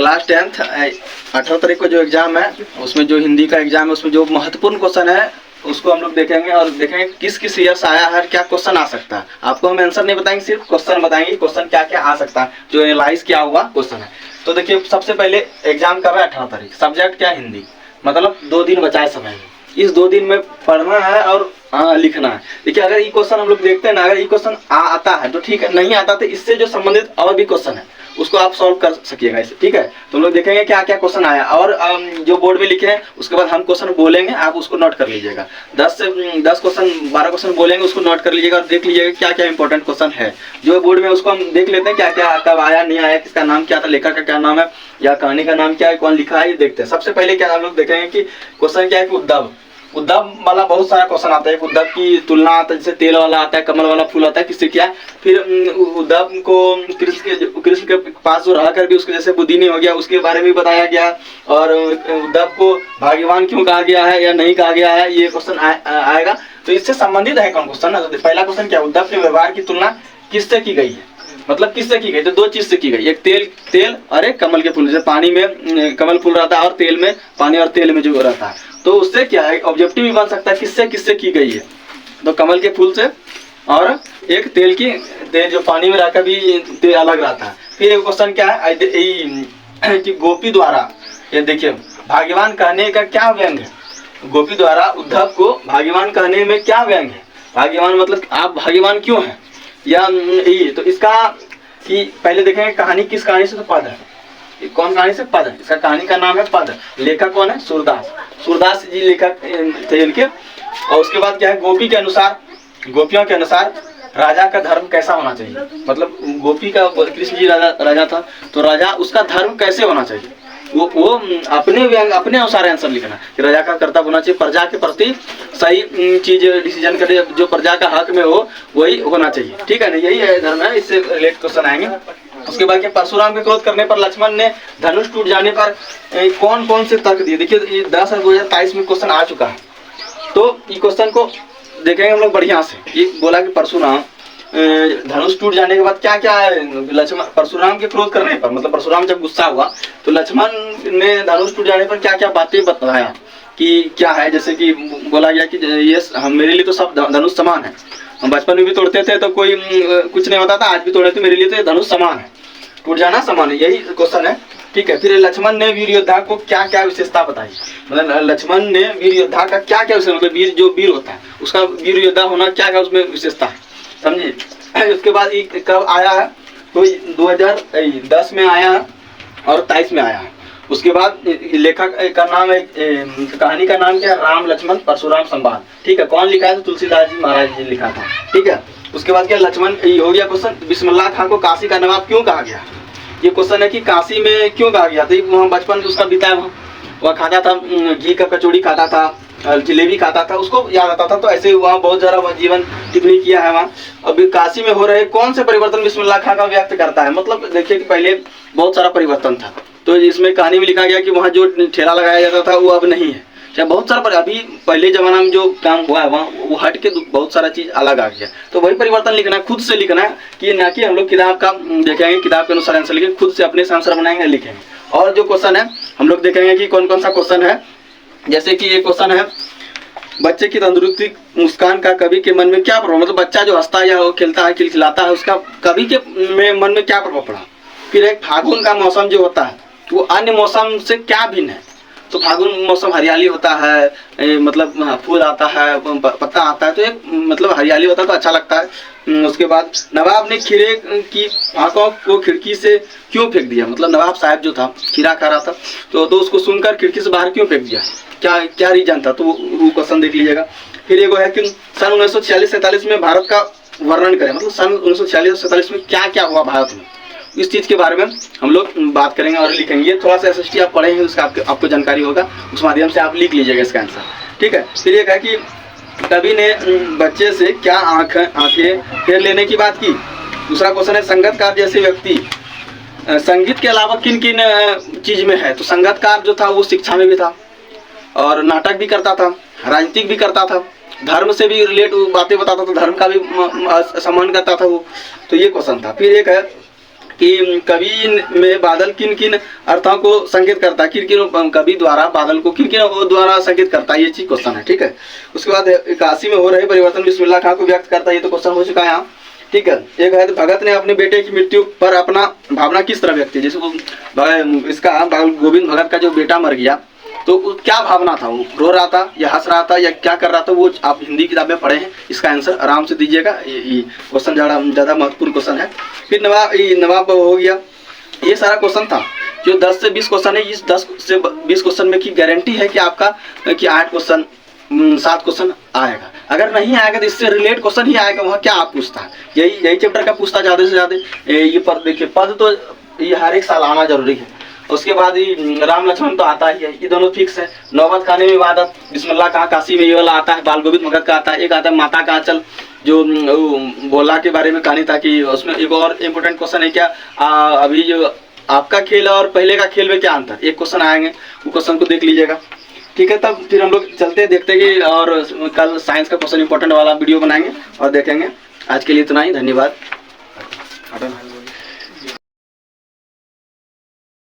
Class 10th 18 तारीख को जो एग्जाम है उसमें जो हिंदी का एग्जाम है उसमें जो महत्वपूर्ण क्वेश्चन है उसको हम लोग देखेंगे और देखेंगे किस किस ईयर से आया है, क्या क्वेश्चन आ सकता है। आपको हम आंसर नहीं बताएंगे, सिर्फ क्वेश्चन बताएंगे क्वेश्चन क्या क्या आ सकता है, जो एनालाइज किया हुआ क्वेश्चन है। तो देखिए सबसे पहले एग्जाम कब है, 18 तारीख। सब्जेक्ट क्या, हिंदी। मतलब 2 दिन बचा है समय में, इस 2 दिन में पढ़ना है और लिखना है। देखिए अगर ये क्वेश्चन हम लोग देखते हैं ना, अगर ये क्वेश्चन आता है तो ठीक है, नहीं आता तो इससे जो संबंधित और भी क्वेश्चन है उसको आप सॉल्व कर सकिएगा इसे, ठीक है। तो हम लोग देखेंगे क्या क्या क्वेश्चन आया और जो बोर्ड में लिखे हैं उसके बाद हम क्वेश्चन बोलेंगे, आप उसको नोट कर लीजिएगा। 10 क्वेश्चन 12 क्वेश्चन बोलेंगे, उसको नोट कर लीजिएगा और देख लीजिएगा क्या क्या इंपॉर्टेंट क्वेश्चन है जो बोर्ड में, उसको हम देख लेते हैं क्या क्या कब आया, नहीं आया, किसका नाम क्या था, लेखक का क्या नाम है या कहानी का नाम क्या है, कौन लिखा है, ये देखते हैं। सबसे पहले क्या हम लोग देखेंगे कि क्वेश्चन क्या है कि उद्धव वाला बहुत सारा क्वेश्चन आता है। उद्धव की तुलना आता है, जैसे तेल वाला आता है, कमल वाला फूल आता है, किससे क्या है। फिर उद्धव को कृष्ण के पास जो रह कर भी उसके जैसे बुद्धि नहीं हो गया, उसके बारे में बताया गया। और उद्धव को भाग्यवान क्यों कहा गया है या नहीं कहा गया है, ये क्वेश्चन आएगा। तो इससे संबंधित है कौन क्वेश्चन। पहला क्वेश्चन क्या, उद्धव के व्यवहार की तुलना किससे की गई है, मतलब किससे की गई। तो 2 चीज से की गई, एक तेल और एक कमल के फूल। जैसे पानी में कमल फूल रहता है और तेल में, पानी और तेल में जो रहता है, तो उससे क्या है ऑब्जेक्टिव भी बन सकता है किससे किससे की गई है। तो कमल के फूल से और एक तेल जो पानी में रहकर भी तेल अलग रहता है। फिर एक क्वेश्चन क्या है कि गोपी द्वारा, ये देखिए भाग्यवान कहने का क्या व्यंग है। गोपी द्वारा उद्धव को भाग्यवान कहने में क्या व्यंग है। भाग्यवान मतलब आप भाग्यवान क्यों हैं, या ये तो इसका कि पहले देखेंगे कहानी किस कहानी से, तो पद है। कौन कहानी से, पद। इसका कहानी का नाम है पद। लेखक कौन है, सूरदास जी लेखक थे इनके। और उसके बाद क्या है, गोपियों के अनुसार राजा का धर्म कैसा होना चाहिए। मतलब गोपी का कृष्ण जी राजा था, तो राजा उसका धर्म कैसे होना चाहिए, वो अपने अनुसार आंसर लिखना कि राजा का कर्तव्य होना चाहिए, प्रजा के प्रति सही चीज डिसीजन करे, जो प्रजा का हक में हो वही होना चाहिए, ठीक है ना। यही है धर्म है, इससे रिलेट क्वेश्चन आएंगे। उसके बाद परशुराम के क्रोध करने पर लक्ष्मण ने धनुष टूट जाने पर कौन कौन से तर्क दिए। देखिए ये 10 और 2023 में क्वेश्चन आ चुका है, तो ये क्वेश्चन को देखेंगे हम लोग बढ़िया से। ये बोला कि परशुराम धनुष टूट जाने के बाद क्या क्या लक्ष्मण, परशुराम के क्रोध करने पर, मतलब परशुराम जब गुस्सा हुआ तो लक्ष्मण ने धनुष टूट जाने पर क्या क्या बातें बताया कि क्या है। जैसे कि बोला गया कि ये हम, मेरे लिए तो सब धनुष समान है, हम बचपन में भी तोड़ते थे तो कोई कुछ नहीं होता था, आज भी तोड़े थे, मेरे लिए तो ये धनुष समान है, टूट जाना समान है, यही क्वेश्चन है, ठीक है। फिर लक्ष्मण ने वीर योद्धा को क्या क्या विशेषता बताई। मतलब लक्ष्मण ने वीर योद्धा का क्या क्या विशेषता, मतलब वीर जो वीर होता है उसका वीर योद्धा होना क्या क्या उसमें विशेषता है, समझिए। उसके बाद कब आया है, तो 2010 में आया है और 23 में आया है। उसके बाद लेखक का नाम है, कहानी का नाम क्या है, राम लक्ष्मण परशुराम संवाद, ठीक है। कौन लिखा है, तो तुलसीदास जी महाराज जी लिखा था, ठीक है। उसके बाद क्या लक्ष्मण, ये हो गया क्वेश्चन। बिस्मिल्लाह खां को काशी का नवाब क्यों कहा गया, ये क्वेश्चन है कि काशी में क्यों कहा गया। तो वहाँ बचपन उसका बिताया, वहाँ खाता था, घी का कचौड़ी खाता था, जलेबी खाता था, उसको याद आता था। तो ऐसे वहाँ बहुत ज़्यादा जीवन टिप्पणी किया है वहाँ। अभी काशी में हो रहे कौन से परिवर्तन बिस्मिल्लाह खां का व्यक्त करता है। मतलब देखिए कि पहले बहुत सारा परिवर्तन था, तो इसमें कहानी में लिखा गया कि वहाँ जो ठेला लगाया जाता था वो अब नहीं है, चाहे बहुत सारा अभी पहले जमाना में जो काम हुआ है वहाँ वो हट के बहुत सारा चीज़ अलग आ गया। तो वही परिवर्तन लिखना है, खुद से लिखना है, कि ना कि हम लोग किताब का देखेंगे, किताब के अनुसार आंसर लिखेंगे, खुद से अपने से आंसर बनाएंगे, लिखेंगे। और जो क्वेश्चन है हम लोग देखेंगे कि कौन कौन सा क्वेश्चन है। जैसे कि ये क्वेश्चन है, बच्चे की तंदुरुस्ती मुस्कान का कवि के मन में क्या प्रभाव, मतलब बच्चा जो हंसता है या खेलता है, खिलखिलाता है, उसका कवि के मन में क्या प्रभाव पड़ा। फिर एक फागुन का मौसम जो होता है वो अन्य मौसम से क्या भिन्न है। तो फागुन मौसम हरियाली होता है, मतलब फूल आता है, पत्ता आता है, तो एक मतलब हरियाली होता है तो अच्छा लगता है। उसके बाद नवाब ने खीरे की आंखों को खिड़की से क्यों फेंक दिया। मतलब नवाब साहब जो था खीरा खा रहा था, तो उसको सुनकर खिड़की से बाहर क्यों फेंक दिया, क्या रीजन था, तो वो क्वेश्चन देख लीजिएगा। फिर एक है कि सन 1946-47 में भारत का वर्णन करें, मतलब सन 1946-47 में क्या क्या हुआ भारत में, इस चीज़ के बारे में हम लोग बात करेंगे और लिखेंगे। थोड़ा सा एसएसटी आप पढ़े हैं, उसका आपको जानकारी होगा, उस माध्यम से आप लिख लीजिएगा इसका आंसर, ठीक है। फिर एक है कि कवि ने बच्चे से क्या आंखें फेर लेने की बात की। दूसरा क्वेश्चन है, संगीतकार जैसे व्यक्ति संगीत के अलावा किन किन चीज़ में है। तो संगीतकार जो था वो शिक्षा में भी था और नाटक भी करता था, राजनीतिक भी करता था, धर्म से भी रिलेट बातें बताता था, धर्म का भी सम्मान करता था वो। तो ये क्वेश्चन था। फिर एक है कि कवि में बादल किन किन अर्थों को संकेत करता है, किन किन कवि द्वारा बादल को किन किन द्वारा संकेत करता है, ये चीज क्वेश्चन है। ठीक है, उसके बाद 81 में हो रहे परिवर्तन बिस्मिल्लाह खां को व्यक्त करता है, ये तो क्वेश्चन हो चुका है यहाँ। ठीक है, एक है भगत ने अपने बेटे की मृत्यु पर अपना भावना किस तरह व्यक्त की, जैसे वो इसका गोविंद भगत का जो बेटा मर गया तो क्या भावना था, वो रो रहा था या हंस रहा था या क्या कर रहा था, वो आप हिंदी किताब में पढ़े हैं। इसका आंसर आराम से दीजिएगा, ये क्वेश्चन ज़्यादा महत्वपूर्ण क्वेश्चन है। फिर नवाब हो गया, ये सारा क्वेश्चन था। जो 10 से 20 क्वेश्चन है, इस 10 से 20 क्वेश्चन में की गारंटी है कि आपका कि 8 क्वेश्चन 7 क्वेश्चन आएगा। अगर नहीं आएगा तो इससे रिलेट क्वेश्चन ही आएगा। वहाँ क्या आप पूछता है, यही चैप्टर का पूछता ज़्यादा से ज़्यादा। ये पद देखिए, पद तो ये हर एक साल आना जरूरी है। उसके बाद ही राम लक्ष्मण तो आता ही है, ये दोनों फिक्स है। नौबत खाने में इबादत, बिस्मिल्लाह खां काशी में ये वाला आता है, बाल गोविंद भगत का आता है। एक आता है माता का आंचल, जो बोला के बारे में कहानी था कि उसमें एक और इम्पोर्टेंट क्वेश्चन है क्या, अभी जो आपका खेल और पहले का खेल में क्या अंतर, एक क्वेश्चन आएंगे, वो क्वेश्चन को देख लीजिएगा। ठीक है, तब फिर हम लोग चलते हैं, देखते हैं कि और कल साइंस का क्वेश्चन इंपॉर्टेंट वाला वीडियो बनाएंगे और देखेंगे। आज के लिए इतना ही, धन्यवाद।